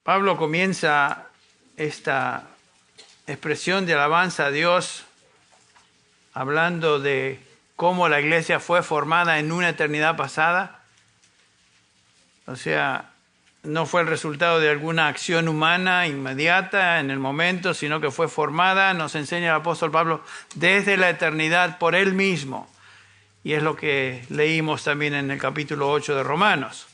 Pablo comienza esta expresión de alabanza a Dios hablando de cómo la iglesia fue formada en una eternidad pasada. O sea, no fue el resultado de alguna acción humana inmediata en el momento, sino que fue formada, nos enseña el apóstol Pablo, desde la eternidad por él mismo. Y es lo que leímos también en el capítulo 8 de Romanos.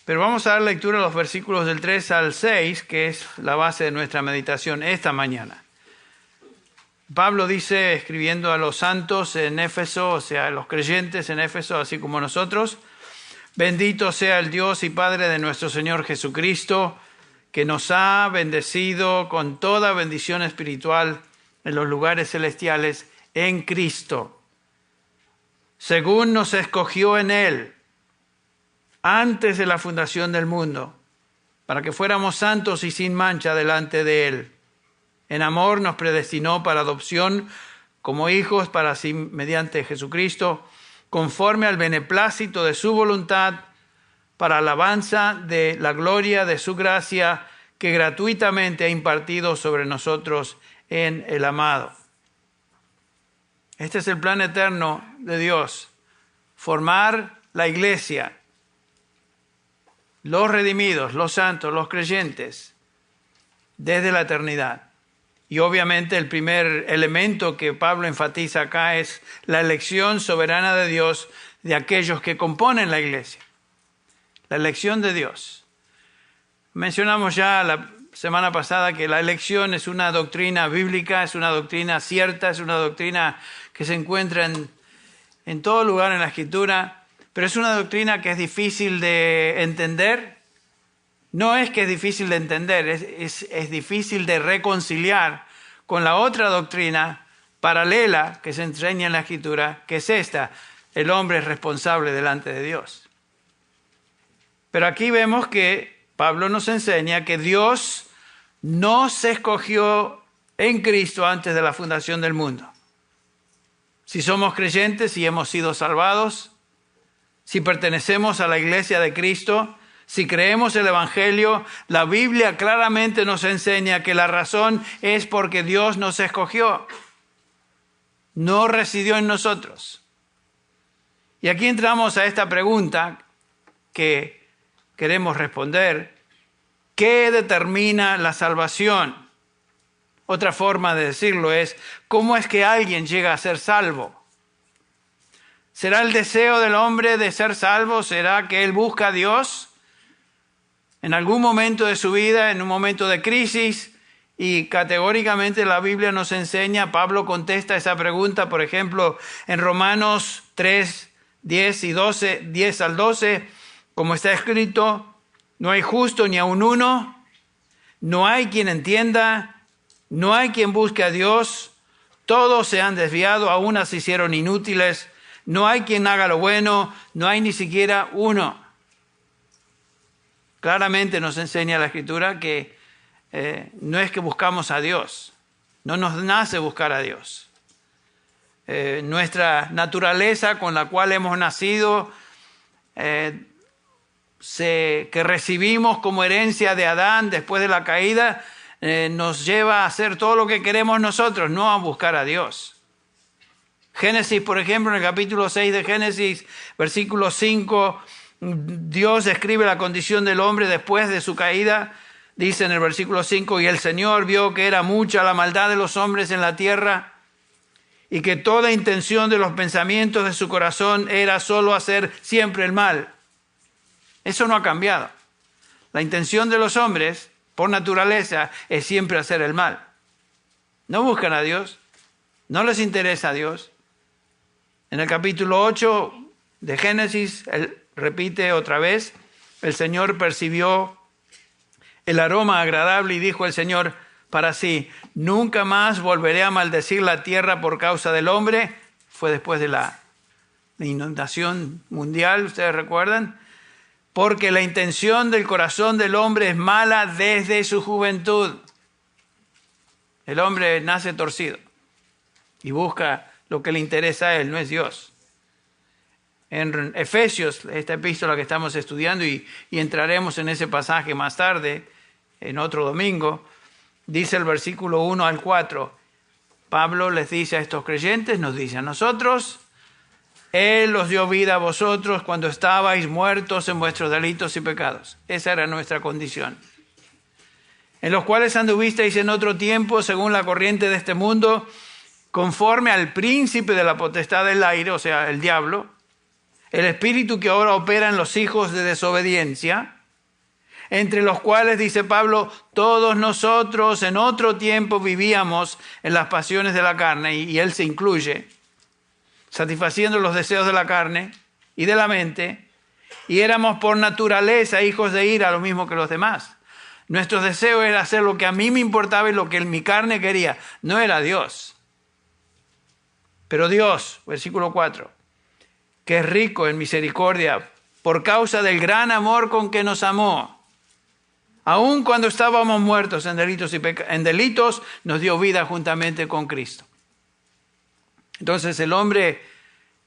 Pero vamos a dar lectura a los versículos del 3 al 6, que es la base de nuestra meditación esta mañana. Pablo dice, escribiendo a los santos en Éfeso, o sea, a los creyentes en Éfeso, así como nosotros: bendito sea el Dios y Padre de nuestro Señor Jesucristo, que nos ha bendecido con toda bendición espiritual en los lugares celestiales en Cristo, según nos escogió en Él antes de la fundación del mundo, para que fuéramos santos y sin mancha delante de Él. En amor nos predestinó para adopción como hijos para sí mediante Jesucristo, conforme al beneplácito de su voluntad, para alabanza de la gloria de su gracia, que gratuitamente ha impartido sobre nosotros en el amado. Este es el plan eterno de Dios: formar la iglesia, los redimidos, los santos, los creyentes, desde la eternidad. Y obviamente el primer elemento que Pablo enfatiza acá es la elección soberana de Dios de aquellos que componen la iglesia. La elección de Dios. Mencionamos ya la semana pasada que la elección es una doctrina bíblica, es una doctrina cierta, es una doctrina que se encuentra en todo lugar en la Escritura, pero es una doctrina que es difícil de entender. No es que es difícil de entender, es difícil de reconciliar con la otra doctrina paralela que se enseña en la Escritura, que es esta: el hombre es responsable delante de Dios. Pero aquí vemos que Pablo nos enseña que Dios nos escogió en Cristo antes de la fundación del mundo. Si somos creyentes y hemos sido salvados, si pertenecemos a la iglesia de Cristo, si creemos el Evangelio, la Biblia claramente nos enseña que la razón es porque Dios nos escogió, no residió en nosotros. Y aquí entramos a esta pregunta que queremos responder: ¿qué determina la salvación? Otra forma de decirlo es: ¿cómo es que alguien llega a ser salvo? ¿Será el deseo del hombre de ser salvo? ¿Será que él busca a Dios en algún momento de su vida, en un momento de crisis? Y categóricamente la Biblia nos enseña, Pablo contesta esa pregunta, por ejemplo, en Romanos 3, 10 y 12, 10 al 12, como está escrito: no hay justo ni aun uno, no hay quien entienda, no hay quien busque a Dios, todos se han desviado, a unas se hicieron inútiles, no hay quien haga lo bueno, no hay ni siquiera uno. Claramente nos enseña la Escritura que no es que buscamos a Dios, no nos nace buscar a Dios. Nuestra naturaleza con la cual hemos nacido, que recibimos como herencia de Adán después de la caída, nos lleva a hacer todo lo que queremos nosotros, no a buscar a Dios. Génesis, por ejemplo, en el capítulo 6 de Génesis, versículo 5, Dios describe la condición del hombre después de su caída. Dice en el versículo 5: y el Señor vio que era mucha la maldad de los hombres en la tierra, y que toda intención de los pensamientos de su corazón era solo hacer siempre el mal. Eso no ha cambiado. La intención de los hombres, por naturaleza, es siempre hacer el mal. No buscan a Dios, no les interesa a Dios. En el capítulo 8 de Génesis, él repite otra vez: el Señor percibió el aroma agradable y dijo el Señor para sí: nunca más volveré a maldecir la tierra por causa del hombre. Fue después de la inundación mundial, ustedes recuerdan, porque la intención del corazón del hombre es mala desde su juventud. El hombre nace torcido y busca lo que le interesa a él, no es Dios. en Efesios, esta epístola que estamos estudiando, y entraremos en ese pasaje más tarde, en otro domingo, dice el versículo 1 al 4, Pablo les dice a estos creyentes, nos dice a nosotros, Él os dio vida a vosotros cuando estabais muertos en vuestros delitos y pecados. Esa era nuestra condición. En los cuales anduvisteis en otro tiempo, según la corriente de este mundo, conforme al príncipe de la potestad del aire, o sea, el diablo, el espíritu que ahora opera en los hijos de desobediencia, entre los cuales, dice Pablo, todos nosotros en otro tiempo vivíamos en las pasiones de la carne, y él se incluye, satisfaciendo los deseos de la carne y de la mente, y éramos por naturaleza hijos de ira, lo mismo que los demás. Nuestro deseo era hacer lo que a mí me importaba y lo que mi carne quería, no era Dios. Pero Dios, versículo 4, que es rico en misericordia, por causa del gran amor con que nos amó, aun cuando estábamos muertos en delitos, nos dio vida juntamente con Cristo. Entonces el hombre,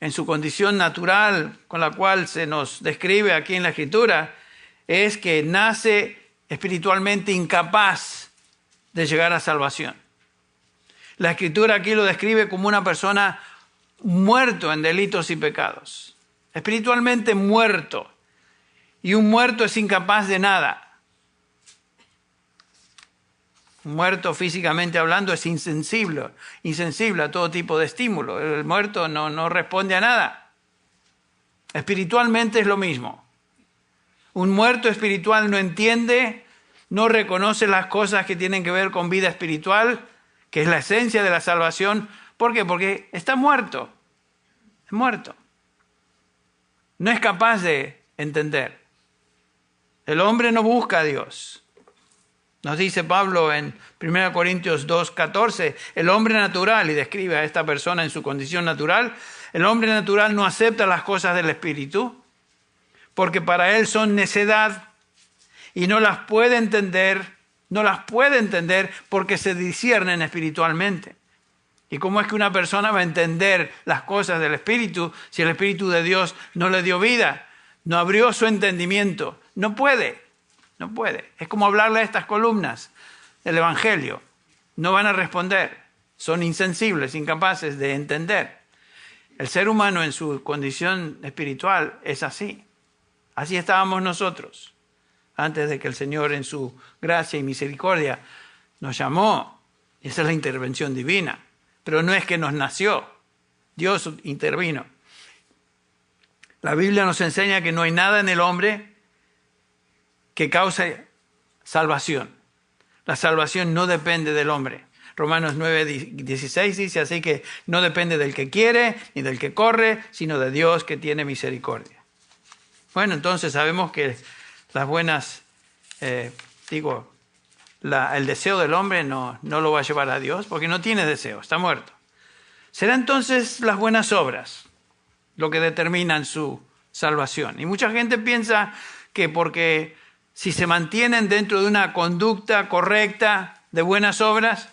en su condición natural, con la cual se nos describe aquí en la Escritura, es que nace espiritualmente incapaz de llegar a salvación. La Escritura aquí lo describe como una persona muerto en delitos y pecados, espiritualmente muerto. Y un muerto es incapaz de nada. Un muerto, físicamente hablando, es insensible a todo tipo de estímulo. El muerto no responde a nada. Espiritualmente es lo mismo. Un muerto espiritual no entiende, no reconoce las cosas que tienen que ver con vida espiritual, que es la esencia de la salvación. ¿Por qué? Porque está muerto. Es muerto. No es capaz de entender. El hombre no busca a Dios. Nos dice Pablo en 1 Corintios 2:14, el hombre natural, y describe a esta persona en su condición natural, el hombre natural no acepta las cosas del Espíritu, porque para él son necedad y no las puede entender porque se disciernen espiritualmente. ¿Y cómo es que una persona va a entender las cosas del Espíritu si el Espíritu de Dios no le dio vida, no abrió su entendimiento? No puede. Es como hablarle a estas columnas del Evangelio. No van a responder. Son insensibles, incapaces de entender. El ser humano en su condición espiritual es así. Así estábamos nosotros, antes de que el Señor en su gracia y misericordia nos llamó. Esa es la intervención divina. Pero no es que nos nació. Dios intervino. La Biblia nos enseña que no hay nada en el hombre que cause salvación. La salvación no depende del hombre. Romanos 9:16 dice, así que no depende del que quiere ni del que corre, sino de Dios que tiene misericordia. Bueno, entonces sabemos que las buenas, el deseo del hombre no lo va a llevar a Dios porque no tiene deseo, está muerto. Será entonces las buenas obras lo que determinan su salvación. Y mucha gente piensa que porque si se mantienen dentro de una conducta correcta de buenas obras,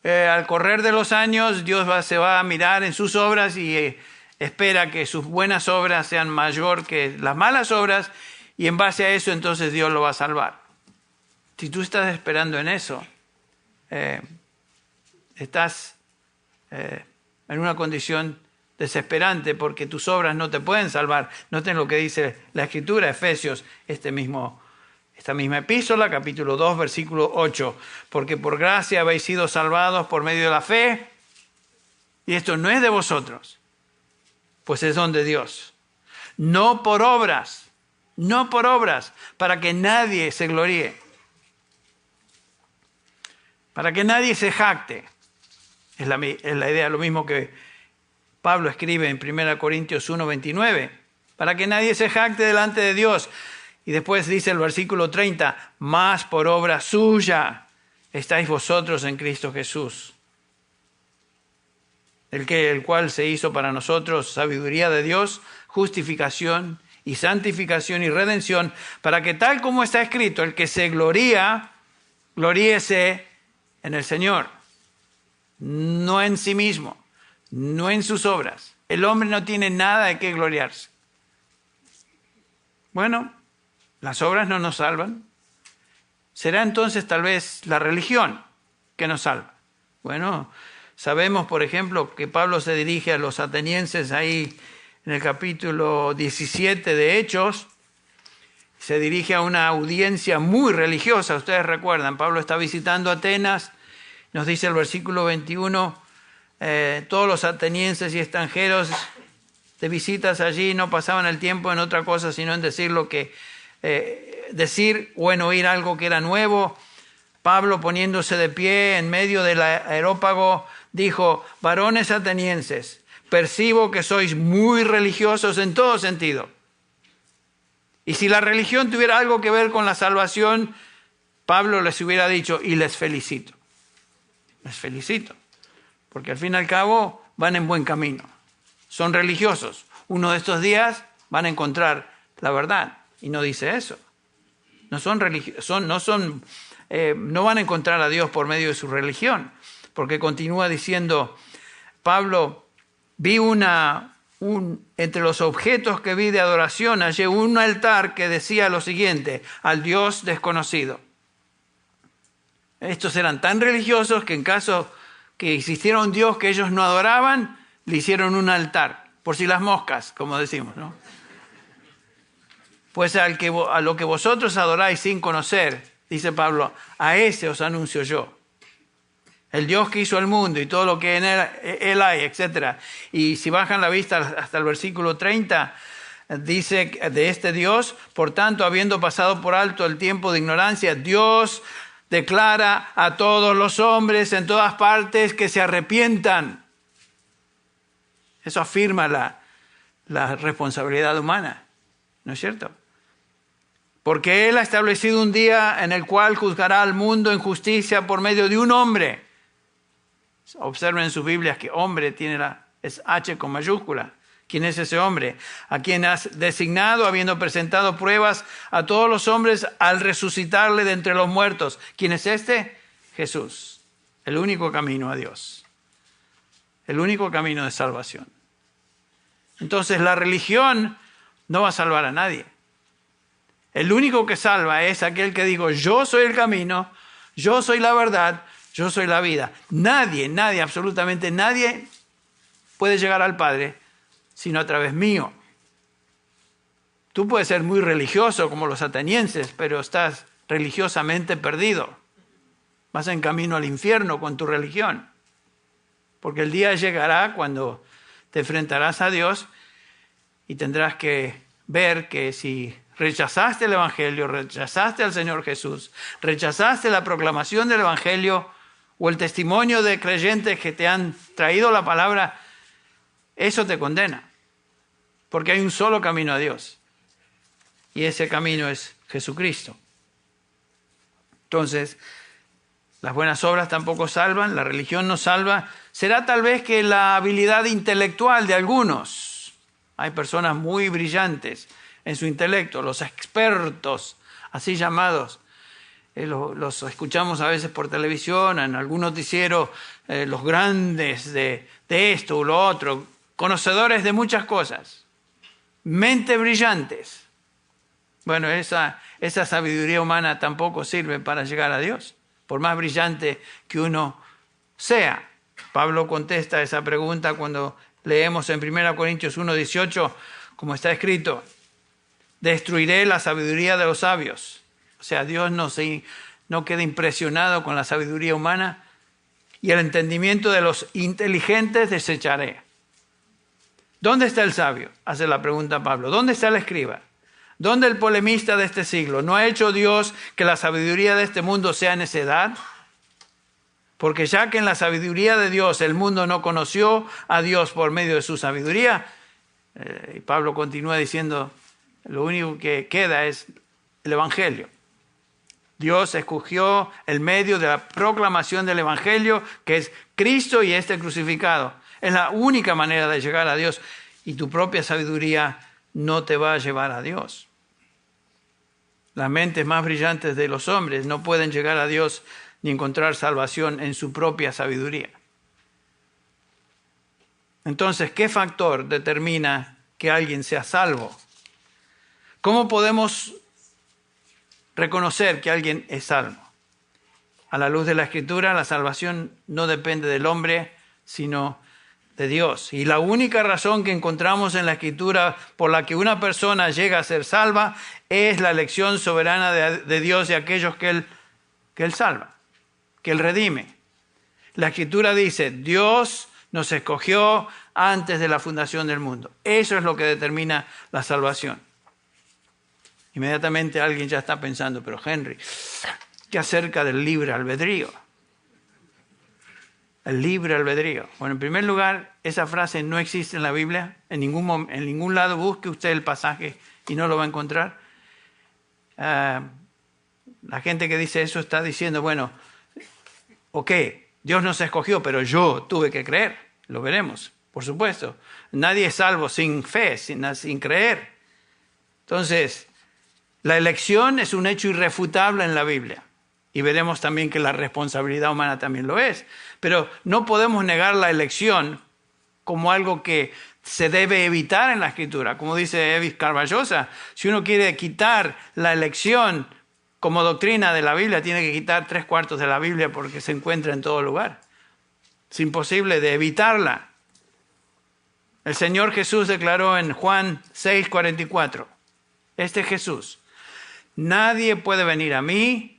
al correr de los años Dios se va a mirar en sus obras y espera que sus buenas obras sean mayor que las malas obras y en base a eso entonces Dios lo va a salvar. Si tú estás esperando en eso, estás en una condición desesperante porque tus obras no te pueden salvar. Noten lo que dice la Escritura, Efesios, esta misma epístola, capítulo 2, versículo 8. Porque por gracia habéis sido salvados por medio de la fe, y esto no es de vosotros, pues es don de Dios. No por obras, para que nadie se gloríe, para que nadie se jacte. Es la idea, lo mismo que Pablo escribe en 1 Corintios 1:29, para que nadie se jacte delante de Dios. Y después dice el versículo 30, más por obra suya estáis vosotros en Cristo Jesús, el cual se hizo para nosotros sabiduría de Dios, justificación y santificación y redención, para que tal como está escrito, el que se gloría, gloríese en el Señor, no en sí mismo, no en sus obras, el hombre no tiene nada de qué gloriarse. Bueno, las obras no nos salvan. Será entonces tal vez la religión que nos salva. Bueno, sabemos, por ejemplo, que Pablo se dirige a los atenienses ahí en el capítulo 17 de Hechos. Se dirige a una audiencia muy religiosa. Ustedes recuerdan, Pablo está visitando Atenas. Nos dice el versículo 21, todos los atenienses y extranjeros de visitas allí no pasaban el tiempo en otra cosa, sino en decir decir o en oír algo que era nuevo. Pablo, poniéndose de pie en medio del areópago, dijo: varones atenienses, percibo que sois muy religiosos en todo sentido. Y si la religión tuviera algo que ver con la salvación, Pablo les hubiera dicho: y les felicito. Les felicito. Porque al fin y al cabo van en buen camino. Son religiosos. Uno de estos días van a encontrar la verdad. Y no dice eso. No van a encontrar a Dios por medio de su religión. Porque continúa diciendo Pablo: vi entre los objetos que vi de adoración, hallé un altar que decía lo siguiente: al Dios desconocido. Estos eran tan religiosos que en caso que existiera un Dios que ellos no adoraban, le hicieron un altar, por si las moscas, como decimos, ¿no? Pues a lo que vosotros adoráis sin conocer, dice Pablo, a ese os anuncio yo. El Dios que hizo el mundo y todo lo que en él hay, etc. Y si bajan la vista hasta el versículo 30, dice de este Dios: por tanto, habiendo pasado por alto el tiempo de ignorancia, Dios declara a todos los hombres en todas partes que se arrepientan. Eso afirma la responsabilidad humana, ¿no es cierto? Porque Él ha establecido un día en el cual juzgará al mundo en justicia por medio de un hombre. Observen en sus Biblias que hombre es H con mayúscula. ¿Quién es ese hombre? A quien has designado, habiendo presentado pruebas a todos los hombres al resucitarle de entre los muertos. ¿Quién es este? Jesús. El único camino a Dios. El único camino de salvación. Entonces la religión no va a salvar a nadie. El único que salva es aquel que digo: yo soy el camino, yo soy la verdad, yo soy la vida. Nadie, absolutamente nadie puede llegar al Padre sino a través mío. Tú puedes ser muy religioso como los atenienses, pero estás religiosamente perdido. Vas en camino al infierno con tu religión. Porque el día llegará cuando te enfrentarás a Dios y tendrás que ver que si rechazaste el Evangelio, rechazaste al Señor Jesús, rechazaste la proclamación del Evangelio o el testimonio de creyentes que te han traído la palabra, eso te condena. Porque hay un solo camino a Dios. Y ese camino es Jesucristo. Entonces, las buenas obras tampoco salvan, la religión no salva. Será tal vez que la habilidad intelectual de algunos. Hay personas muy brillantes en su intelecto, los expertos, así llamados. Los escuchamos a veces por televisión, en algún noticiero, los grandes de esto o lo otro, conocedores de muchas cosas. Mentes brillantes. Bueno, esa sabiduría humana tampoco sirve para llegar a Dios, por más brillante que uno sea. Pablo contesta esa pregunta cuando leemos en 1 Corintios 1:18, como está escrito: destruiré la sabiduría de los sabios. O sea, Dios no queda impresionado con la sabiduría humana, y el entendimiento de los inteligentes desecharé. ¿Dónde está el sabio? Hace la pregunta Pablo. ¿Dónde está el escriba? ¿Dónde el polemista de este siglo? ¿No ha hecho Dios que la sabiduría de este mundo sea necedad? Porque ya que en la sabiduría de Dios el mundo no conoció a Dios por medio de su sabiduría, y Pablo continúa diciendo, lo único que queda es el Evangelio. Dios escogió el medio de la proclamación del Evangelio, que es Cristo y este crucificado. Es la única manera de llegar a Dios, y tu propia sabiduría no te va a llevar a Dios. Las mentes más brillantes de los hombres no pueden llegar a Dios ni encontrar salvación en su propia sabiduría. Entonces, ¿qué factor determina que alguien sea salvo? ¿Cómo podemos reconocer que alguien es salvo? A la luz de la Escritura, la salvación no depende del hombre, sino de Dios. Y la única razón que encontramos en la Escritura por la que una persona llega a ser salva es la elección soberana de Dios y aquellos que Él salva, que Él redime. La Escritura dice, Dios nos escogió antes de la fundación del mundo. Eso es lo que determina la salvación. Inmediatamente alguien ya está pensando, pero Henry, ¿qué acerca del libre albedrío? El libre albedrío. Bueno, en primer lugar, esa frase no existe en la Biblia. En ningún lado busque usted el pasaje y no lo va a encontrar. La gente que dice eso está diciendo, bueno, ok, Dios nos escogió, pero yo tuve que creer. Lo veremos, por supuesto. Nadie es salvo sin fe, sin creer. Entonces, la elección es un hecho irrefutable en la Biblia. Y veremos también que la responsabilidad humana también lo es. Pero no podemos negar la elección como algo que se debe evitar en la Escritura. Como dice Evis Carballosa, si uno quiere quitar la elección como doctrina de la Biblia, tiene que quitar 3/4 de la Biblia porque se encuentra en todo lugar. Es imposible de evitarla. El Señor Jesús declaró en Juan 6:44, este Jesús, nadie puede venir a mí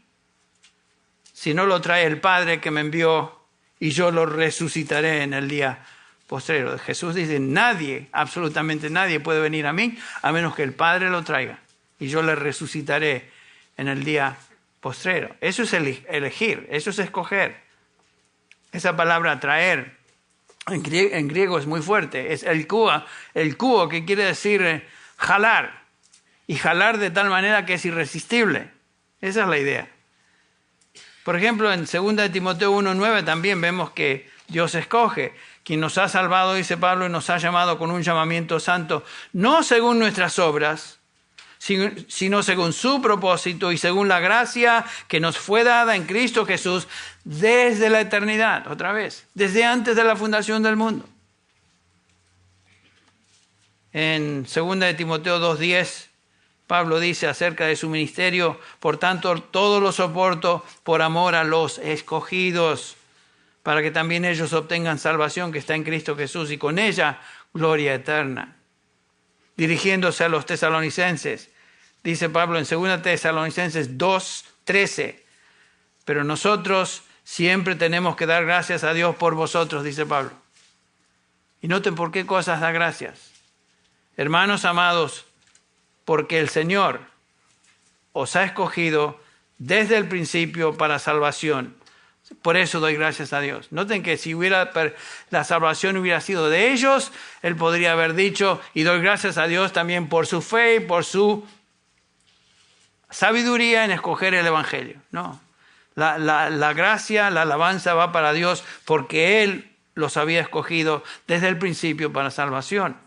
si no lo trae el Padre que me envió y yo lo resucitaré en el día postrero. Jesús dice, nadie, absolutamente nadie puede venir a mí a menos que el Padre lo traiga y yo le resucitaré en el día postrero. Eso es elegir, eso es escoger. Esa palabra traer en griego es muy fuerte, es el kuo, que quiere decir jalar, y jalar de tal manera que es irresistible. Esa es la idea. Por ejemplo, en 2 Timoteo 1:9 también vemos que Dios escoge, quien nos ha salvado, dice Pablo, y nos ha llamado con un llamamiento santo, no según nuestras obras, sino según su propósito y según la gracia que nos fue dada en Cristo Jesús desde la eternidad, otra vez, desde antes de la fundación del mundo. En 2 Timoteo 2:10, Pablo dice acerca de su ministerio, por tanto, todo lo soporto por amor a los escogidos, para que también ellos obtengan salvación que está en Cristo Jesús y con ella gloria eterna. Dirigiéndose a los tesalonicenses, dice Pablo en 2 Tesalonicenses 2:13, pero nosotros siempre tenemos que dar gracias a Dios por vosotros, dice Pablo. Y noten por qué cosas da gracias. Hermanos amados, porque el Señor os ha escogido desde el principio para salvación. Por eso doy gracias a Dios. Noten que si la salvación hubiera sido de ellos, Él podría haber dicho, y doy gracias a Dios también por su fe y por su sabiduría en escoger el Evangelio. No, la gracia, la alabanza va para Dios porque Él los había escogido desde el principio para salvación.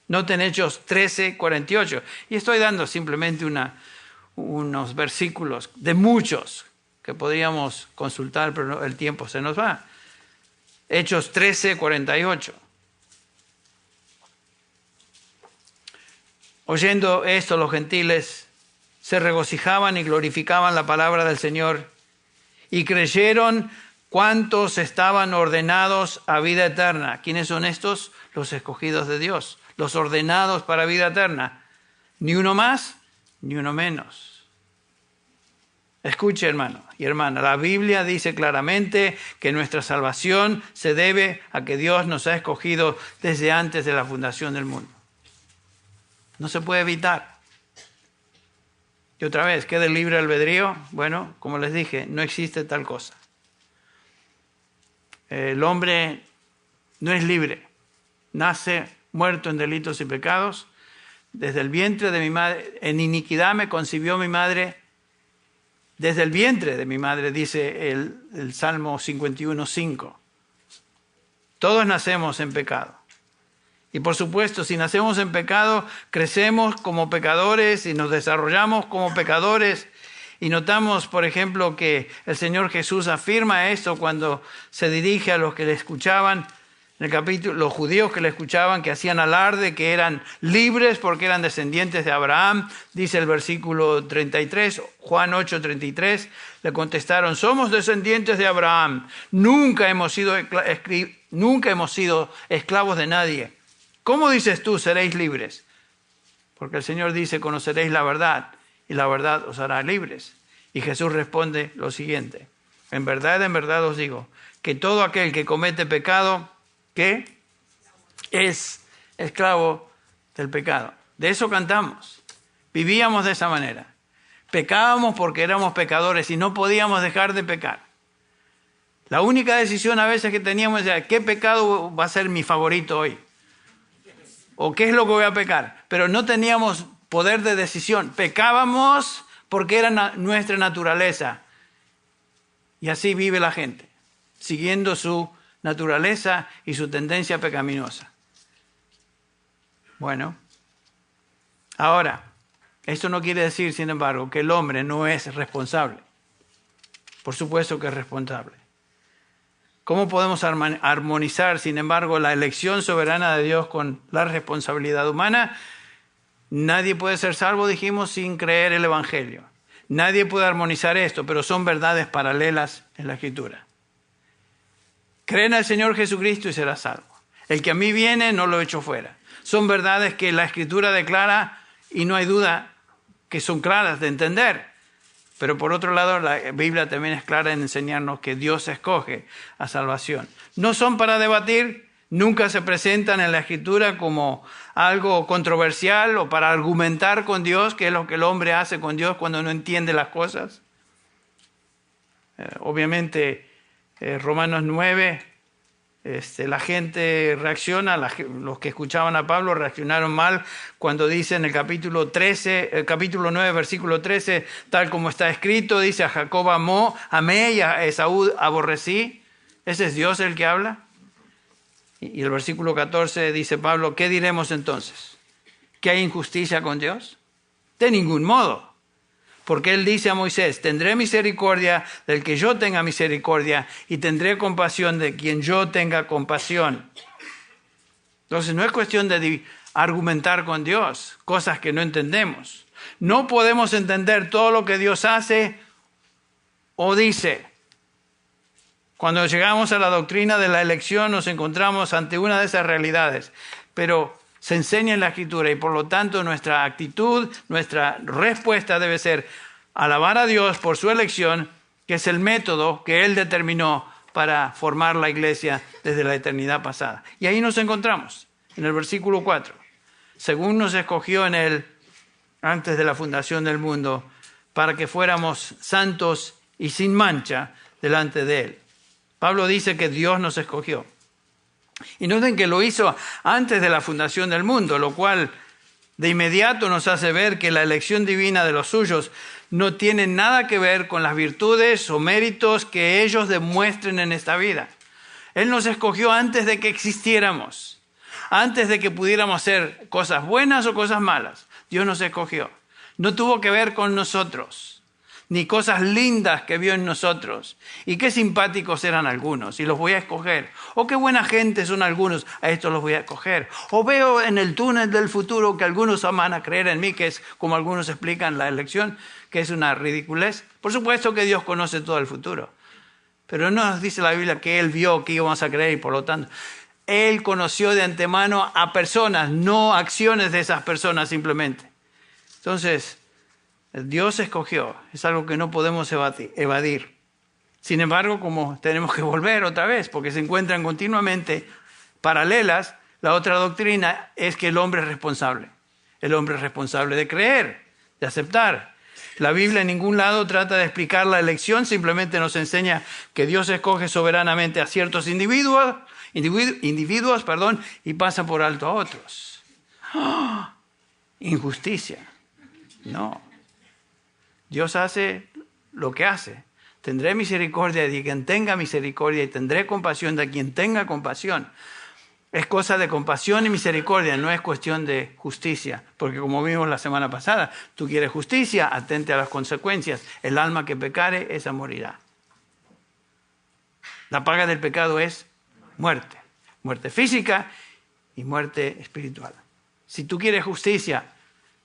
Noten Hechos 13:48. Y estoy dando simplemente unos versículos de muchos que podríamos consultar, pero el tiempo se nos va. Hechos 13:48. Oyendo esto, los gentiles se regocijaban y glorificaban la palabra del Señor y creyeron cuantos estaban ordenados a vida eterna. ¿Quiénes son estos? Los escogidos de Dios, los ordenados para vida eterna. Ni uno más, ni uno menos. Escuche, hermano y hermana, la Biblia dice claramente que nuestra salvación se debe a que Dios nos ha escogido desde antes de la fundación del mundo. No se puede evitar. Y otra vez, ¿qué del libre albedrío? Bueno, como les dije, no existe tal cosa. El hombre no es libre. Nace muerto en delitos y pecados. Desde el vientre de mi madre, en iniquidad me concibió mi madre. Desde el vientre de mi madre, dice el Salmo 51:5. Todos nacemos en pecado. Y por supuesto, si nacemos en pecado, crecemos como pecadores y nos desarrollamos como pecadores. Y notamos, por ejemplo, que el Señor Jesús afirma esto cuando se dirige a los que le escuchaban. En el capítulo, los judíos que le escuchaban, que hacían alarde, que eran libres porque eran descendientes de Abraham, dice el versículo 33, Juan 8:33, le contestaron: somos descendientes de Abraham, nunca hemos sido esclavos de nadie. ¿Cómo dices tú, seréis libres? Porque el Señor dice: conoceréis la verdad, y la verdad os hará libres. Y Jesús responde lo siguiente: en verdad os digo, que todo aquel que comete pecado, ¿qué? Es esclavo del pecado. De eso cantamos. Vivíamos de esa manera. Pecábamos porque éramos pecadores y no podíamos dejar de pecar. La única decisión a veces que teníamos era: ¿qué pecado va a ser mi favorito hoy? ¿O qué es lo que voy a pecar? Pero no teníamos poder de decisión. Pecábamos porque era nuestra naturaleza. Y así vive la gente, siguiendo su naturaleza y su tendencia pecaminosa. Bueno, ahora, esto no quiere decir, sin embargo, que el hombre no es responsable. Por supuesto que es responsable. ¿Cómo podemos armonizar, sin embargo, la elección soberana de Dios con la responsabilidad humana? Nadie puede ser salvo, dijimos, sin creer el Evangelio. Nadie puede armonizar esto, pero son verdades paralelas en la Escritura. Cree en el Señor Jesucristo y serás salvo. El que a mí viene, no lo echo fuera. Son verdades que la Escritura declara y no hay duda que son claras de entender. Pero por otro lado, la Biblia también es clara en enseñarnos que Dios escoge a salvación. No son para debatir, nunca se presentan en la Escritura como algo controversial o para argumentar con Dios, que es lo que el hombre hace con Dios cuando no entiende las cosas. Obviamente, Romanos 9, la gente reacciona, los que escuchaban a Pablo reaccionaron mal cuando dice en el capítulo 9, versículo 13, tal como está escrito, dice: a Jacob amé y a Esaú aborrecí. ¿Ese es Dios el que habla? Y el versículo 14 dice Pablo: ¿qué diremos entonces? ¿Que hay injusticia con Dios? De ningún modo. Porque él dice a Moisés: tendré misericordia del que yo tenga misericordia y tendré compasión de quien yo tenga compasión. Entonces no es cuestión de argumentar con Dios cosas que no entendemos. No podemos entender todo lo que Dios hace o dice. Cuando llegamos a la doctrina de la elección nos encontramos ante una de esas realidades, pero se enseña en la Escritura y por lo tanto nuestra actitud, nuestra respuesta debe ser alabar a Dios por su elección, que es el método que Él determinó para formar la iglesia desde la eternidad pasada. Y ahí nos encontramos, en el versículo 4. Según nos escogió en Él antes de la fundación del mundo, para que fuéramos santos y sin mancha delante de Él. Pablo dice que Dios nos escogió. Y noten que lo hizo antes de la fundación del mundo, lo cual de inmediato nos hace ver que la elección divina de los suyos no tiene nada que ver con las virtudes o méritos que ellos demuestren en esta vida. Él nos escogió antes de que existiéramos, antes de que pudiéramos hacer cosas buenas o cosas malas. Dios nos escogió. No tuvo que ver con nosotros, ni cosas lindas que vio en nosotros. Y qué simpáticos eran algunos, y los voy a escoger. O qué buena gente son algunos, a estos los voy a escoger. O veo en el túnel del futuro que algunos van a creer en mí, que es como algunos explican la elección, que es una ridiculez. Por supuesto que Dios conoce todo el futuro. Pero no nos dice la Biblia que Él vio que íbamos a creer y por lo tanto Él conoció de antemano a personas, no acciones de esas personas simplemente. Entonces, Dios escogió, es algo que no podemos evadir. Sin embargo, como tenemos que volver otra vez, porque se encuentran continuamente paralelas, la otra doctrina es que el hombre es responsable. El hombre es responsable de creer, de aceptar. La Biblia en ningún lado trata de explicar la elección, simplemente nos enseña que Dios escoge soberanamente a ciertos individuos, y pasa por alto a otros. ¡Oh! Injusticia. No. Dios hace lo que hace. Tendré misericordia de quien tenga misericordia y tendré compasión de quien tenga compasión. Es cosa de compasión y misericordia, no es cuestión de justicia. Porque como vimos la semana pasada, tú quieres justicia, atente a las consecuencias. El alma que pecare, esa morirá. La paga del pecado es muerte. muerte física y muerte espiritual. Si tú quieres justicia,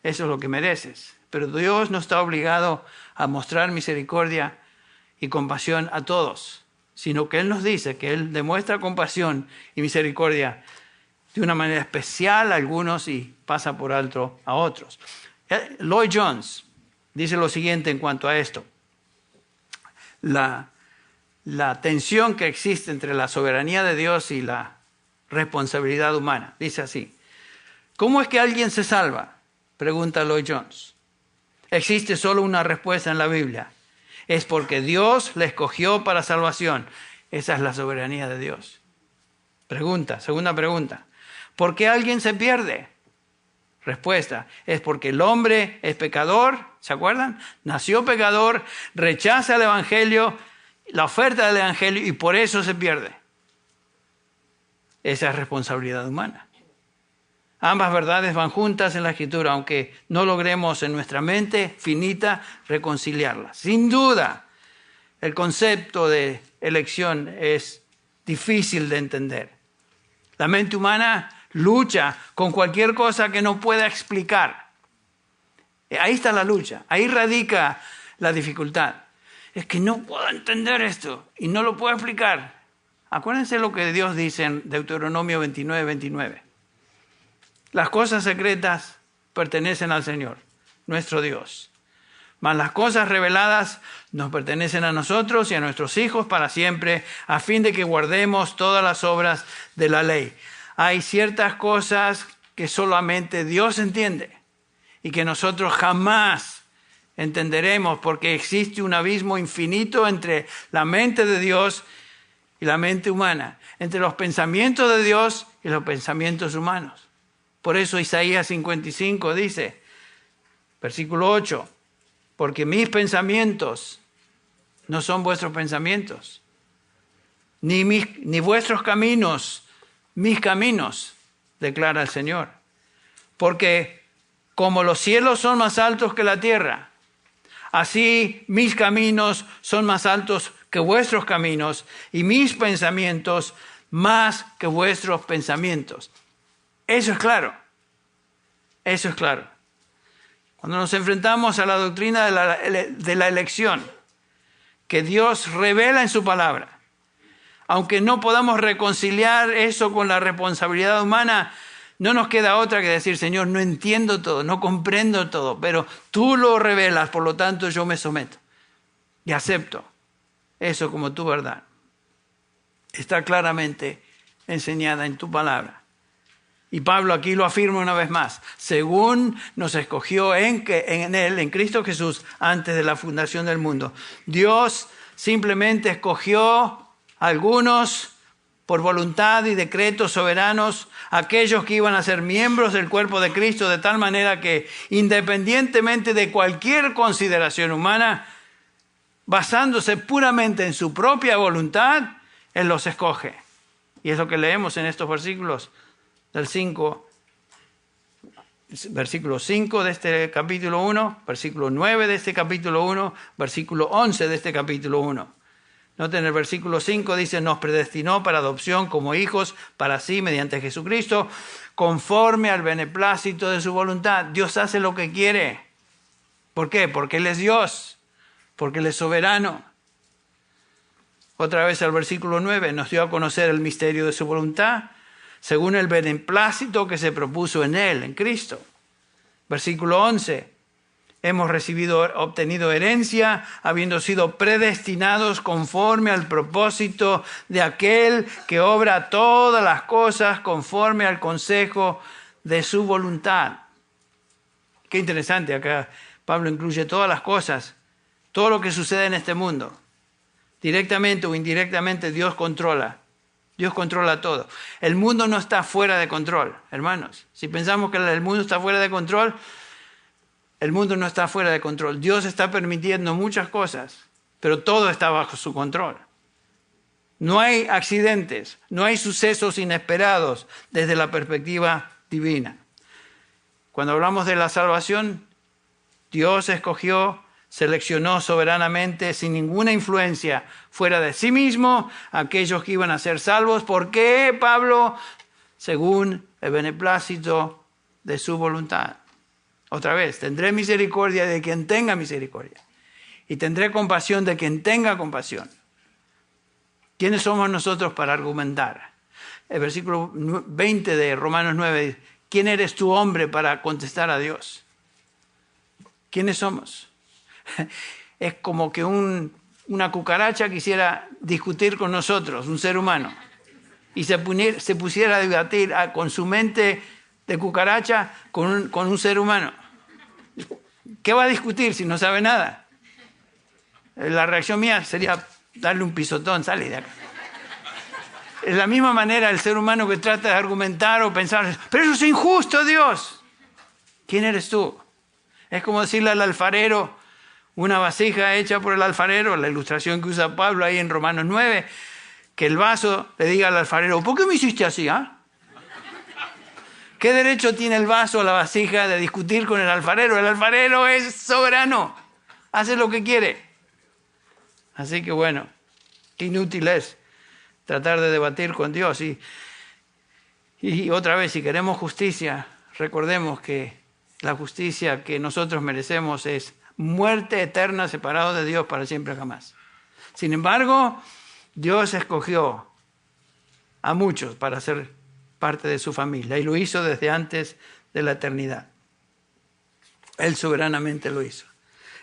eso es lo que mereces. Pero Dios no está obligado a mostrar misericordia y compasión a todos, sino que Él nos dice que Él demuestra compasión y misericordia de una manera especial a algunos y pasa por alto a otros. Lloyd Jones dice lo siguiente en cuanto a esto. La tensión que existe entre la soberanía de Dios y la responsabilidad humana. Dice así: ¿cómo es que alguien se salva?, pregunta Lloyd Jones. Existe solo una respuesta en la Biblia. Es porque Dios le escogió para salvación. Esa es la soberanía de Dios. Segunda pregunta. ¿Por qué alguien se pierde? Respuesta. Es porque el hombre es pecador. ¿Se acuerdan? Nació pecador, rechaza el Evangelio, la oferta del Evangelio, y por eso se pierde. Esa es responsabilidad humana. Ambas verdades van juntas en la Escritura, aunque no logremos en nuestra mente finita reconciliarlas. Sin duda, el concepto de elección es difícil de entender. La mente humana lucha con cualquier cosa que no pueda explicar. Ahí está la lucha, ahí radica la dificultad. Es que no puedo entender esto y no lo puedo explicar. Acuérdense lo que Dios dice en Deuteronomio 29:29. Las cosas secretas pertenecen al Señor, nuestro Dios. Mas las cosas reveladas nos pertenecen a nosotros y a nuestros hijos para siempre, a fin de que guardemos todas las obras de la ley. Hay ciertas cosas que solamente Dios entiende y que nosotros jamás entenderemos, porque existe un abismo infinito entre la mente de Dios y la mente humana, entre los pensamientos de Dios y los pensamientos humanos. Por eso Isaías 55 dice, versículo 8, porque mis pensamientos no son vuestros pensamientos, ni vuestros caminos, mis caminos, declara el Señor. Porque como los cielos son más altos que la tierra, así mis caminos son más altos que vuestros caminos, y mis pensamientos más que vuestros pensamientos. Eso es claro. Eso es claro. Cuando nos enfrentamos a la doctrina de la elección, que Dios revela en su palabra, aunque no podamos reconciliar eso con la responsabilidad humana, no nos queda otra que decir, Señor, no entiendo todo, no comprendo todo, pero tú lo revelas, por lo tanto yo me someto y acepto eso como tu verdad. Está claramente enseñada en tu palabra. Y Pablo aquí lo afirma una vez más. Según nos escogió en Él, en Cristo Jesús, antes de la fundación del mundo. Dios simplemente escogió a algunos por voluntad y decretos soberanos, aquellos que iban a ser miembros del cuerpo de Cristo, de tal manera que, independientemente de cualquier consideración humana, basándose puramente en su propia voluntad, Él los escoge. Y es lo que leemos en estos versículos del 5, versículo 5 de este capítulo 1, versículo 9 de este capítulo 1, versículo 11 de este capítulo 1. Noten el versículo 5 dice, nos predestinó para adopción como hijos para sí mediante Jesucristo, conforme al beneplácito de su voluntad. Dios hace lo que quiere. ¿Por qué? Porque Él es Dios, porque Él es soberano. Otra vez el versículo 9, nos dio a conocer el misterio de su voluntad, según el beneplácito que se propuso en Él, en Cristo. Versículo 11, hemos obtenido herencia, habiendo sido predestinados conforme al propósito de aquel que obra todas las cosas conforme al consejo de su voluntad. Qué interesante, acá Pablo incluye todas las cosas, todo lo que sucede en este mundo. Directamente o indirectamente Dios controla. Dios controla todo. El mundo no está fuera de control, hermanos. Si pensamos que el mundo está fuera de control, el mundo no está fuera de control. Dios está permitiendo muchas cosas, pero todo está bajo su control. No hay accidentes, no hay sucesos inesperados desde la perspectiva divina. Cuando hablamos de la salvación, Dios escogió seleccionó soberanamente, sin ninguna influencia fuera de sí mismo, a aquellos que iban a ser salvos. ¿Por qué, Pablo? Según el beneplácito de su voluntad. Otra vez, tendré misericordia de quien tenga misericordia. Y tendré compasión de quien tenga compasión. ¿Quiénes somos nosotros para argumentar? El versículo 20 de Romanos 9 dice, ¿quién eres tú, hombre, para contestar a Dios? ¿Quiénes somos? Es como que una cucaracha quisiera discutir con nosotros, un ser humano, y se pusiera a debatir con su mente de cucaracha con un ser humano. ¿Qué va a discutir si no sabe nada? La reacción mía sería darle un pisotón, sale de acá. Es la misma manera el ser humano que trata de argumentar o pensar, pero eso es injusto, Dios. ¿Quién eres tú? Es como decirle al alfarero, una vasija hecha por el alfarero, la ilustración que usa Pablo ahí en Romanos 9, que el vaso le diga al alfarero, ¿por qué me hiciste así? ¿Qué derecho tiene el vaso o la vasija de discutir con el alfarero? El alfarero es soberano, hace lo que quiere. Así que bueno, inútil es tratar de debatir con Dios. Y otra vez, si queremos justicia, recordemos que la justicia que nosotros merecemos es muerte eterna separados de Dios para siempre jamás. Sin embargo, Dios escogió a muchos para ser parte de su familia y lo hizo desde antes de la eternidad. Él soberanamente lo hizo.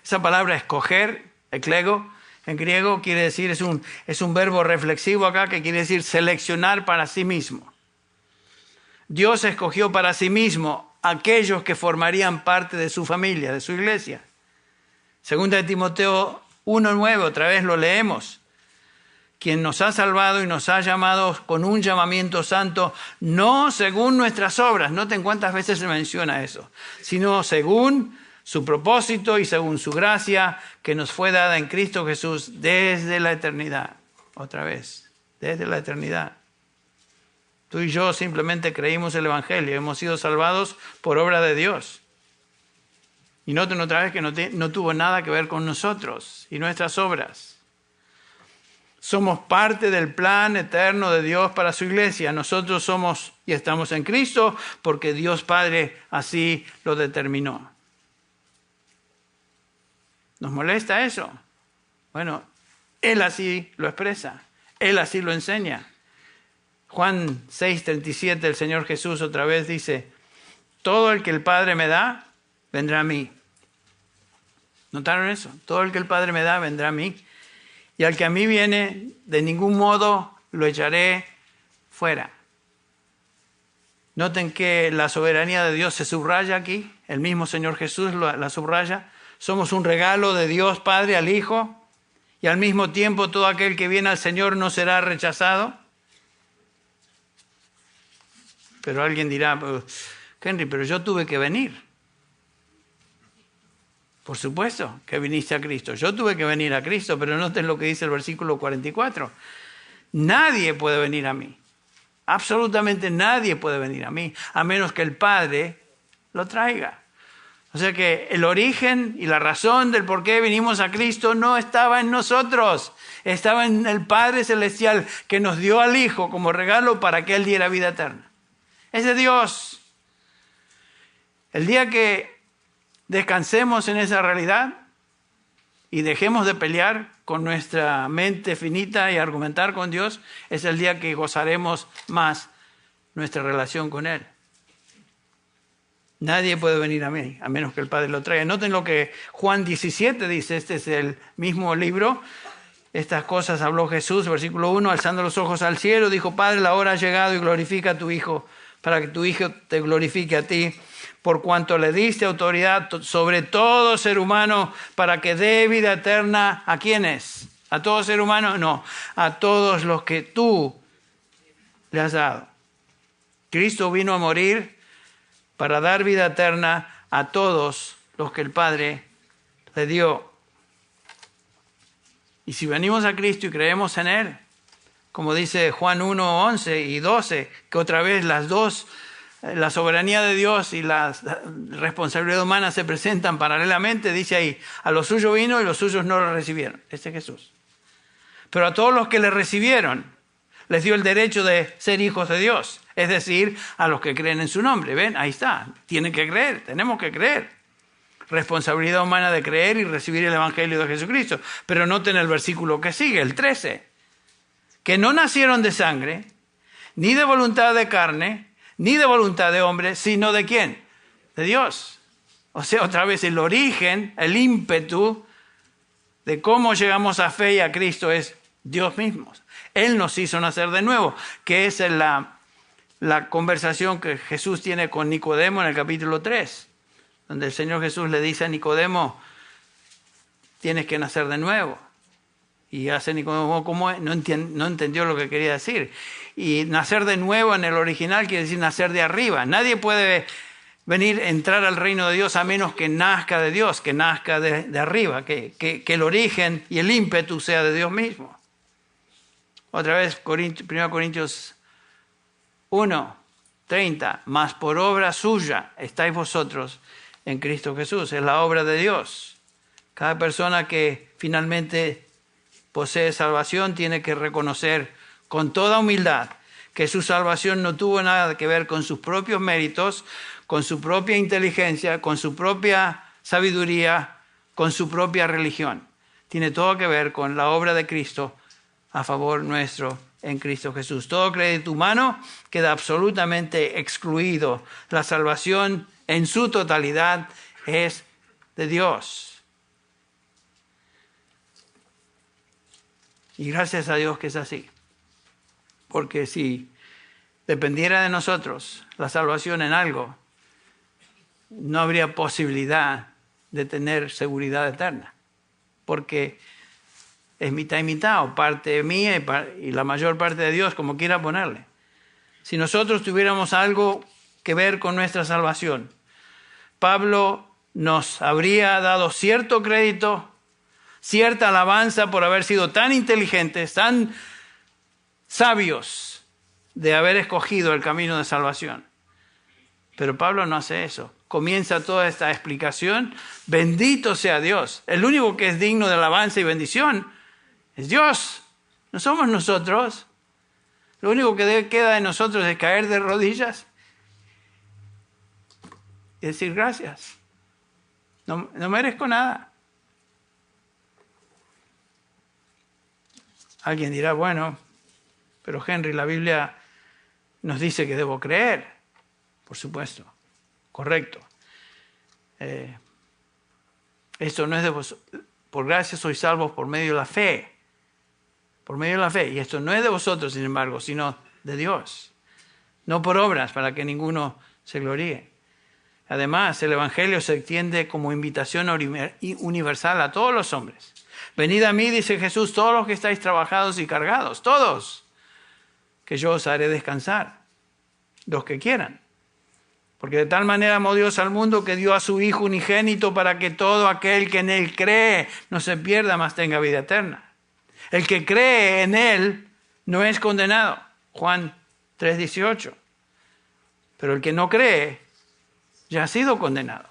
Esa palabra escoger, eklego, en griego quiere decir, es un verbo reflexivo acá que quiere decir seleccionar para sí mismo. Dios escogió para sí mismo aquellos que formarían parte de su familia, de su iglesia. Segunda de Timoteo 1:9, otra vez lo leemos. Quien nos ha salvado y nos ha llamado con un llamamiento santo, no según nuestras obras, noten cuántas veces se menciona eso, sino según su propósito y según su gracia que nos fue dada en Cristo Jesús desde la eternidad. Otra vez, desde la eternidad. Tú y yo simplemente creímos el Evangelio, hemos sido salvados por obra de Dios. Y noten otra vez que no tuvo nada que ver con nosotros y nuestras obras. Somos parte del plan eterno de Dios para su iglesia. Nosotros somos y estamos en Cristo porque Dios Padre así lo determinó. ¿Nos molesta eso? Bueno, Él así lo expresa. Él así lo enseña. Juan 6:37, el Señor Jesús otra vez dice, todo el que el Padre me da, vendrá a mí. ¿Notaron eso? Todo el que el Padre me da, vendrá a mí. Y al que a mí viene, de ningún modo lo echaré fuera. Noten que la soberanía de Dios se subraya aquí. El mismo Señor Jesús la subraya. Somos un regalo de Dios Padre al Hijo. Y al mismo tiempo todo aquel que viene al Señor no será rechazado. Pero alguien dirá, Henry, pero yo tuve que venir. Por supuesto que viniste a Cristo. Yo tuve que venir a Cristo, pero noten lo que dice el versículo 44. Nadie puede venir a mí. Absolutamente nadie puede venir a mí, a menos que el Padre lo traiga. O sea que el origen y la razón del por qué vinimos a Cristo no estaba en nosotros. Estaba en el Padre Celestial que nos dio al Hijo como regalo para que Él diera vida eterna. Es de Dios. El día que descansemos en esa realidad y dejemos de pelear con nuestra mente finita y argumentar con Dios, es el día que gozaremos más nuestra relación con Él. Nadie puede venir a mí, a menos que el Padre lo traiga. Noten lo que Juan 17 dice, este es el mismo libro. Estas cosas habló Jesús, versículo 1, alzando los ojos al cielo, dijo, Padre, la hora ha llegado y glorifica a tu Hijo, para que tu Hijo te glorifique a ti, por cuanto le diste autoridad sobre todo ser humano, para que dé vida eterna, ¿a quiénes? ¿A todo ser humano? No, a todos los que tú le has dado. Cristo vino a morir para dar vida eterna a todos los que el Padre le dio. Y si venimos a Cristo y creemos en Él, como dice Juan 1, 11 y 12, que otra vez las dos la soberanía de Dios y la responsabilidad humana se presentan paralelamente, dice ahí, a los suyos vino y los suyos no lo recibieron. Ese es Jesús. Pero a todos los que le recibieron, les dio el derecho de ser hijos de Dios. Es decir, a los que creen en su nombre. ¿Ven? Ahí está. Tienen que creer. Tenemos que creer. Responsabilidad humana de creer y recibir el Evangelio de Jesucristo. Pero noten el versículo que sigue, el 13. Que no nacieron de sangre, ni de voluntad de carne, ni de voluntad de hombre, sino de ¿quién? De Dios. O sea, otra vez el origen, el ímpetu de cómo llegamos a fe y a Cristo es Dios mismo. Él nos hizo nacer de nuevo, que es la conversación que Jesús tiene con Nicodemo en el capítulo 3, donde el Señor Jesús le dice a Nicodemo, tienes que nacer de nuevo. Y hace Nicodemo, ¿cómo es? No entendió lo que quería decir. Y nacer de nuevo en el original quiere decir nacer de arriba. Nadie puede entrar al reino de Dios a menos que nazca de Dios, que nazca de arriba, que el origen y el ímpetu sea de Dios mismo. Otra vez, 1 Corintios 1:30, mas por obra suya estáis vosotros en Cristo Jesús. Es la obra de Dios. Cada persona que finalmente posee salvación tiene que reconocer con toda humildad que su salvación no tuvo nada que ver con sus propios méritos, con su propia inteligencia, con su propia sabiduría, con su propia religión. Tiene todo que ver con la obra de Cristo a favor nuestro en Cristo Jesús. Todo crédito humano queda absolutamente excluido. La salvación en su totalidad es de Dios. Y gracias a Dios que es así. Porque si dependiera de nosotros la salvación en algo, no habría posibilidad de tener seguridad eterna. Porque es mitad y mitad, o parte mía y la mayor parte de Dios, como quiera ponerle. Si nosotros tuviéramos algo que ver con nuestra salvación, Pablo nos habría dado cierto crédito, cierta alabanza por haber sido tan inteligentes, tan sabios de haber escogido el camino de salvación. Pero Pablo no hace eso. Comienza toda esta explicación. Bendito sea Dios. El único que es digno de alabanza y bendición es Dios. No somos nosotros. Lo único que queda de nosotros es caer de rodillas y decir gracias. No merezco nada. Alguien dirá, bueno, pero Henry, la Biblia nos dice que debo creer. Por supuesto, correcto. Esto no es de vosotros. Por gracia sois salvos por medio de la fe. Por medio de la fe. Y esto no es de vosotros, sin embargo, sino de Dios. No por obras, para que ninguno se gloríe. Además, el Evangelio se extiende como invitación universal a todos los hombres. Venid a mí, dice Jesús, todos los que estáis trabajados y cargados, todos, que yo os haré descansar, los que quieran. Porque de tal manera amó Dios al mundo que dio a su Hijo unigénito para que todo aquel que en Él cree no se pierda, mas tenga vida eterna. El que cree en Él no es condenado. Juan 3:18. Pero el que no cree ya ha sido condenado,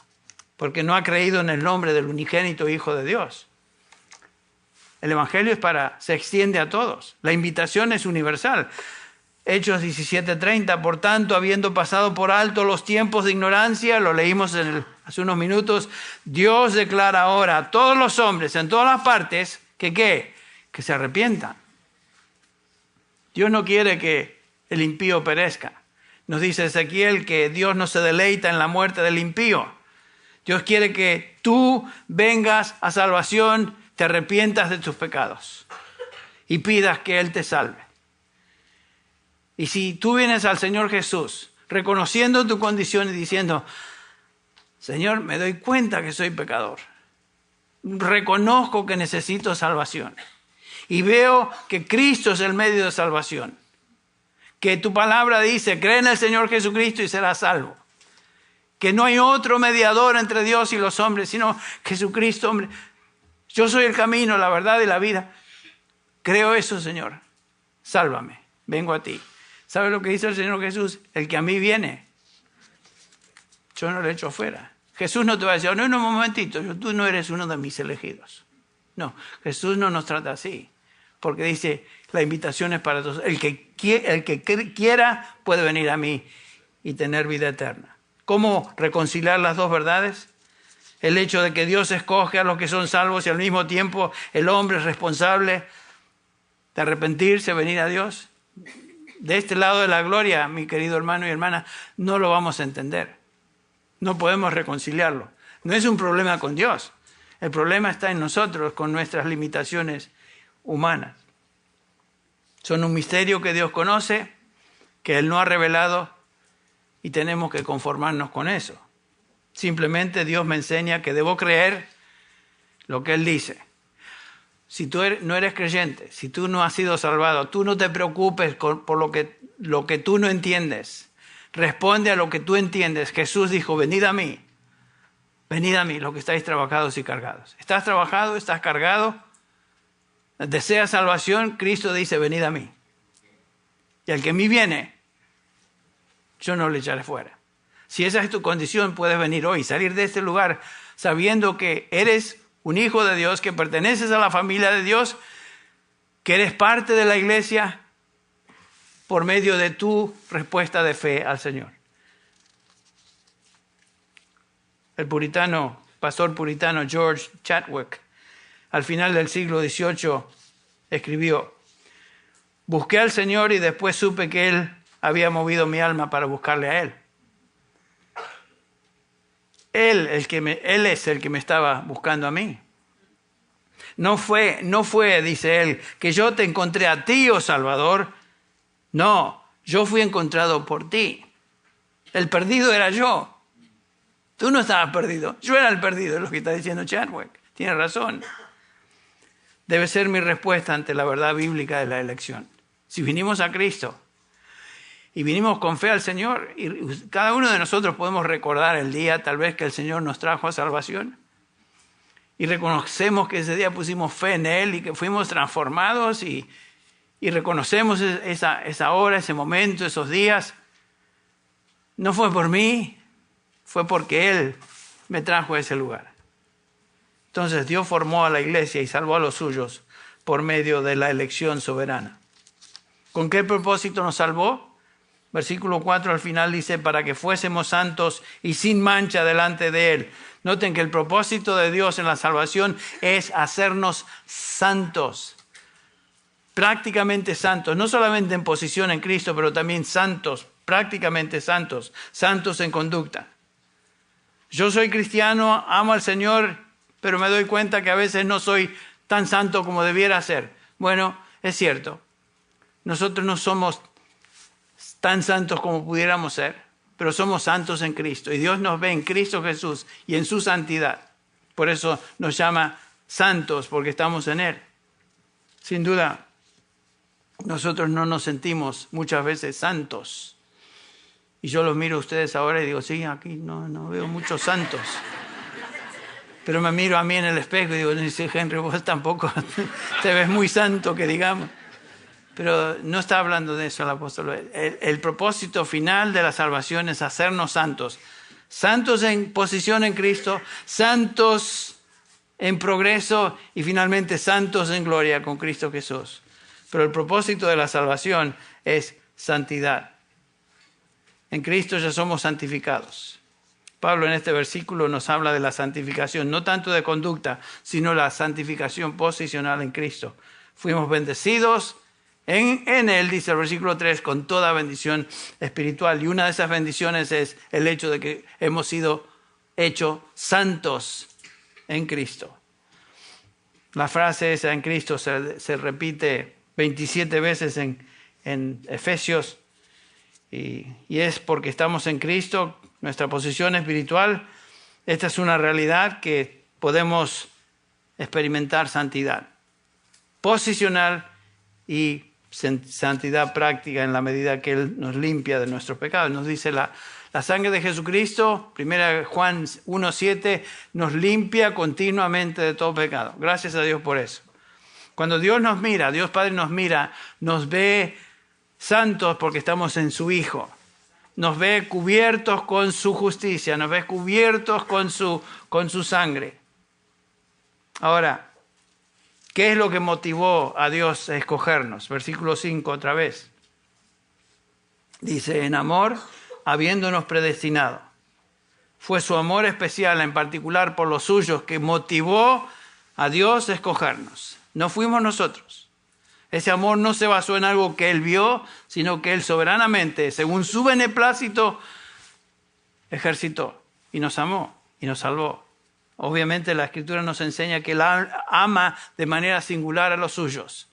porque no ha creído en el nombre del unigénito Hijo de Dios. El Evangelio se extiende a todos. La invitación es universal. Hechos 17:30, por tanto, habiendo pasado por alto los tiempos de ignorancia, lo leímos hace unos minutos, Dios declara ahora a todos los hombres en todas las partes que se arrepientan. Dios no quiere que el impío perezca. Nos dice Ezequiel que Dios no se deleita en la muerte del impío. Dios quiere que tú vengas a salvación, te arrepientas de tus pecados y pidas que Él te salve. Y si tú vienes al Señor Jesús reconociendo tu condición y diciendo, Señor, me doy cuenta que soy pecador, reconozco que necesito salvación y veo que Cristo es el medio de salvación, que tu palabra dice, cree en el Señor Jesucristo y serás salvo, que no hay otro mediador entre Dios y los hombres, sino Jesucristo, hombre. Yo soy el camino, la verdad y la vida. Creo eso, Señor. Sálvame, vengo a ti. ¿Sabe lo que dice el Señor Jesús? El que a mí viene, yo no le echo fuera. Jesús no te va a decir, no, un momentito, tú no eres uno de mis elegidos. No, Jesús no nos trata así, porque dice, la invitación es para todos. El que quiera puede venir a mí y tener vida eterna. ¿Cómo reconciliar las dos verdades? El hecho de que Dios escoge a los que son salvos y al mismo tiempo el hombre es responsable de arrepentirse, venir a Dios. De este lado de la gloria, mi querido hermano y hermana, no lo vamos a entender. No podemos reconciliarlo. No es un problema con Dios. El problema está en nosotros, con nuestras limitaciones humanas. Son un misterio que Dios conoce, que Él no ha revelado, y tenemos que conformarnos con eso. Simplemente Dios me enseña que debo creer lo que Él dice. Si tú no eres creyente, si tú no has sido salvado, tú no te preocupes por lo que tú no entiendes. Responde a lo que tú entiendes. Jesús dijo, venid a mí, los que estáis trabajados y cargados. ¿Estás trabajado? ¿Estás cargado? ¿Deseas salvación? Cristo dice, venid a mí. Y al que a mí viene, yo no le echaré fuera. Si esa es tu condición, puedes venir hoy, salir de este lugar sabiendo que eres un hijo de Dios, que perteneces a la familia de Dios, que eres parte de la iglesia por medio de tu respuesta de fe al Señor. El pastor puritano George Chadwick, al final del siglo XVIII, escribió, busqué al Señor y después supe que Él había movido mi alma para buscarle a Él. Él es el que me estaba buscando a mí. No fue, dice él, que yo te encontré a ti, oh Salvador. No, yo fui encontrado por ti. El perdido era yo. Tú no estabas perdido. Yo era el perdido, es lo que está diciendo Chadwick. Tiene razón. Debe ser mi respuesta ante la verdad bíblica de la elección. Si vinimos a Cristo y vinimos con fe al Señor, y cada uno de nosotros podemos recordar el día tal vez que el Señor nos trajo a salvación, y reconocemos que ese día pusimos fe en Él y que fuimos transformados, y reconocemos esa hora, ese momento, esos días. No fue por mí, fue porque Él me trajo a ese lugar. Entonces Dios formó a la iglesia y salvó a los suyos por medio de la elección soberana. ¿Con qué propósito nos salvó? Versículo 4 al final dice, para que fuésemos santos y sin mancha delante de Él. Noten que el propósito de Dios en la salvación es hacernos santos, prácticamente santos, no solamente en posición en Cristo, pero también santos, prácticamente santos, santos en conducta. Yo soy cristiano, amo al Señor, pero me doy cuenta que a veces no soy tan santo como debiera ser. Bueno, es cierto, nosotros no somos tan santos como pudiéramos ser, pero somos santos en Cristo y Dios nos ve en Cristo Jesús y en su santidad. Por eso nos llama santos, porque estamos en Él. Sin duda, nosotros no nos sentimos muchas veces santos. Y yo los miro a ustedes ahora y digo, sí, aquí no veo muchos santos. Pero me miro a mí en el espejo y digo, dice Henry, vos tampoco te ves muy santo, que digamos. Pero no está hablando de eso el apóstol. El propósito final de la salvación es hacernos santos. Santos en posición en Cristo, santos en progreso y finalmente santos en gloria con Cristo Jesús. Pero el propósito de la salvación es santidad. En Cristo ya somos santificados. Pablo en este versículo nos habla de la santificación, no tanto de conducta, sino la santificación posicional en Cristo. Fuimos bendecidos en Él, dice el versículo 3, con toda bendición espiritual. Y una de esas bendiciones es el hecho de que hemos sido hechos santos en Cristo. La frase esa en Cristo se repite 27 veces en Efesios. Y es porque estamos en Cristo, nuestra posición espiritual. Esta es una realidad que podemos experimentar santidad posicional y santidad práctica en la medida que Él nos limpia de nuestros pecados. Nos dice la sangre de Jesucristo, 1 Juan 1:7, nos limpia continuamente de todo pecado. Gracias a Dios por eso. Cuando Dios nos mira, Dios Padre nos mira, nos ve santos porque estamos en su Hijo. nos ve cubiertos con su justicia, nos ve cubiertos con su sangre. Ahora, ¿qué es lo que motivó a Dios a escogernos? Versículo 5 otra vez. Dice, en amor, habiéndonos predestinado. Fue su amor especial, en particular por los suyos, que motivó a Dios a escogernos. No fuimos nosotros. Ese amor no se basó en algo que Él vio, sino que Él soberanamente, según su beneplácito, ejercitó y nos amó y nos salvó. Obviamente la Escritura nos enseña que Él ama de manera singular a los suyos.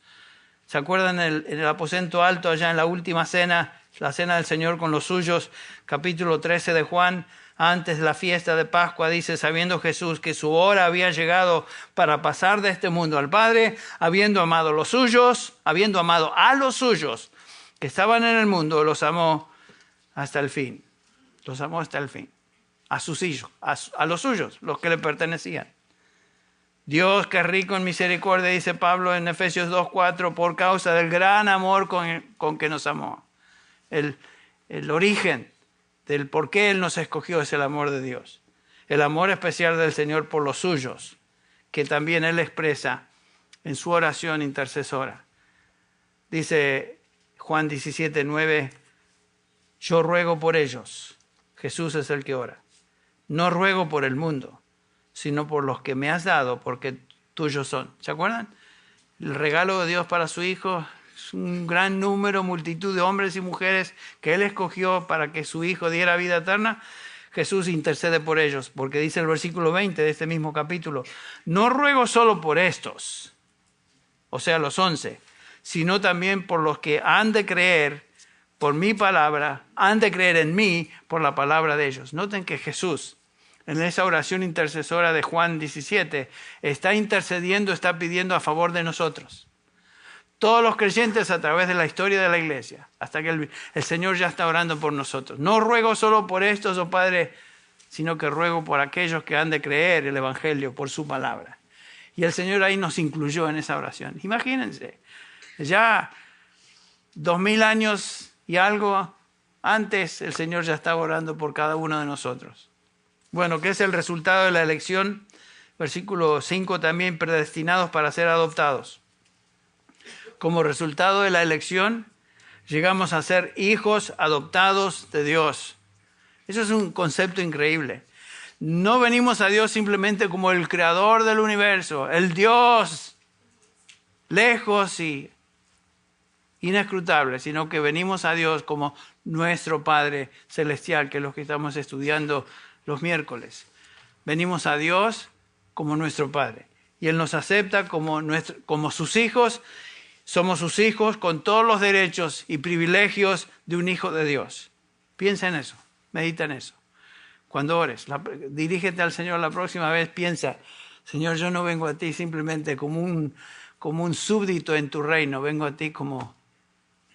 ¿Se acuerdan en el aposento alto, allá en la última cena, la cena del Señor con los suyos, capítulo 13 de Juan, antes de la fiesta de Pascua, dice, sabiendo Jesús que su hora había llegado para pasar de este mundo al Padre, habiendo amado a los suyos que estaban en el mundo, los amó hasta el fin. Los amó hasta el fin. A sus hijos, a los suyos, los que le pertenecían. Dios, que es rico en misericordia, dice Pablo en Efesios 2:4, por causa del gran amor con que nos amó. El origen del por qué Él nos escogió es el amor de Dios. El amor especial del Señor por los suyos, que también Él expresa en su oración intercesora. Dice Juan 17:9, yo ruego por ellos. Jesús es el que ora. No ruego por el mundo, sino por los que me has dado, porque tuyos son. ¿Se acuerdan? El regalo de Dios para su Hijo es un gran número, multitud de hombres y mujeres que Él escogió para que su Hijo diera vida eterna. Jesús intercede por ellos, porque dice el versículo 20 de este mismo capítulo, no ruego solo por estos, o sea, los 11, sino también por los que han de creer por mi palabra, han de creer en mí por la palabra de ellos. Noten que Jesús, en esa oración intercesora de Juan 17, está intercediendo, está pidiendo a favor de nosotros. Todos los creyentes a través de la historia de la iglesia, hasta que el Señor ya está orando por nosotros. No ruego solo por estos, oh Padre, sino que ruego por aquellos que han de creer el Evangelio por su palabra. Y el Señor ahí nos incluyó en esa oración. Imagínense, ya 2000 años y algo antes, el Señor ya estaba orando por cada uno de nosotros. Bueno, ¿qué es el resultado de la elección? Versículo 5 también, predestinados para ser adoptados. Como resultado de la elección, llegamos a ser hijos adoptados de Dios. Eso es un concepto increíble. No venimos a Dios simplemente como el creador del universo, el Dios lejos y inescrutable, sino que venimos a Dios como nuestro Padre Celestial, que es lo que estamos estudiando los miércoles. Venimos a Dios como nuestro Padre y Él nos acepta como sus hijos. Somos sus hijos con todos los derechos y privilegios de un hijo de Dios. Piensa en eso, medita en eso. Cuando ores, dirígete al Señor la próxima vez, piensa, Señor, yo no vengo a ti simplemente como un súbdito en tu reino, vengo a ti como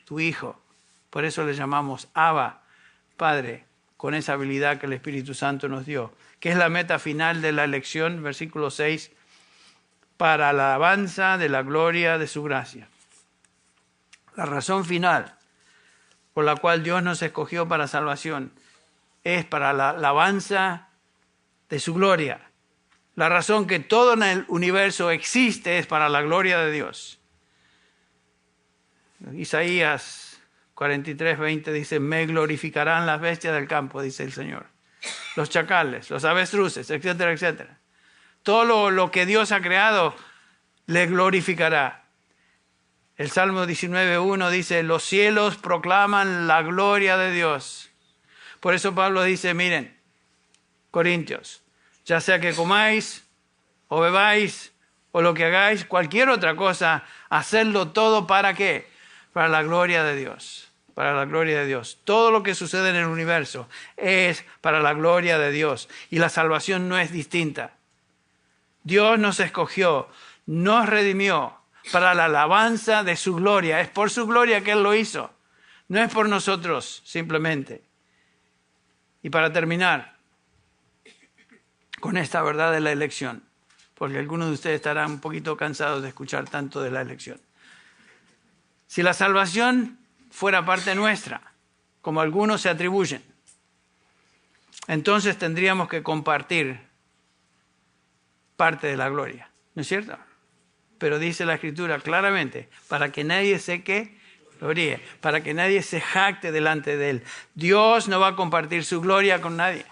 tu hijo. Por eso le llamamos Abba, Padre, con esa habilidad que el Espíritu Santo nos dio, que es la meta final de la elección, versículo 6, para la alabanza de la gloria de su gracia. La razón final por la cual Dios nos escogió para salvación es para la alabanza de su gloria. La razón que todo en el universo existe es para la gloria de Dios. Isaías 43:20 dice, me glorificarán las bestias del campo, dice el Señor. Los chacales, los avestruces, etcétera, etcétera. Todo lo que Dios ha creado le glorificará. El Salmo 19:1 dice, los cielos proclaman la gloria de Dios. Por eso Pablo dice, miren, Corintios, ya sea que comáis o bebáis o lo que hagáis, cualquier otra cosa, hacerlo todo ¿para qué? Para la gloria de Dios. Para la gloria de Dios. Todo lo que sucede en el universo es para la gloria de Dios. Y la salvación no es distinta. Dios nos escogió, nos redimió para la alabanza de su gloria. Es por su gloria que Él lo hizo. No es por nosotros simplemente. Y para terminar con esta verdad de la elección, porque algunos de ustedes estarán un poquito cansados de escuchar tanto de la elección. Si la salvación fuera parte nuestra, como algunos se atribuyen, entonces tendríamos que compartir parte de la gloria, ¿no es cierto? Pero dice la Escritura claramente, para que nadie se gloríe, para que nadie se jacte delante de Él. Dios no va a compartir su gloria con nadie.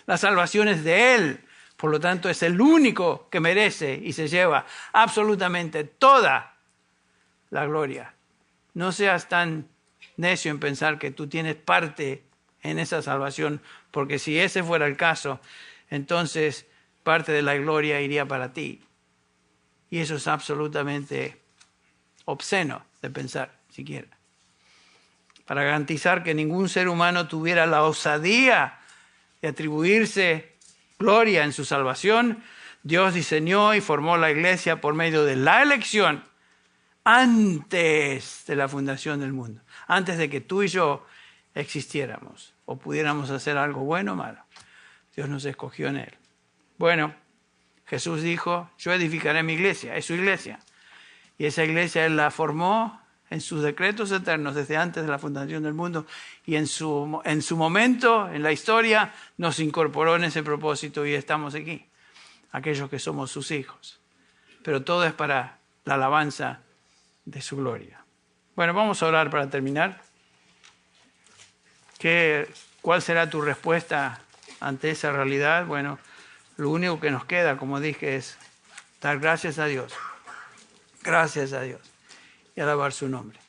La salvación es de Él, por lo tanto es el único que merece y se lleva absolutamente toda la gloria. No seas tan necio en pensar que tú tienes parte en esa salvación, porque si ese fuera el caso, entonces parte de la gloria iría para ti. Y eso es absolutamente obsceno de pensar, siquiera. Para garantizar que ningún ser humano tuviera la osadía de atribuirse gloria en su salvación, Dios diseñó y formó la iglesia por medio de la elección antes de la fundación del mundo, antes de que tú y yo existiéramos o pudiéramos hacer algo bueno o malo. Dios nos escogió en Él. Bueno, Jesús dijo, yo edificaré mi iglesia, es su iglesia. Y esa iglesia Él la formó en sus decretos eternos desde antes de la fundación del mundo y en su momento, en la historia, nos incorporó en ese propósito y estamos aquí, aquellos que somos sus hijos. Pero todo es para la alabanza de su gloria. Bueno, vamos a orar para terminar. ¿Cuál será tu respuesta ante esa realidad? Bueno, lo único que nos queda, como dije, es dar gracias a Dios y alabar su nombre.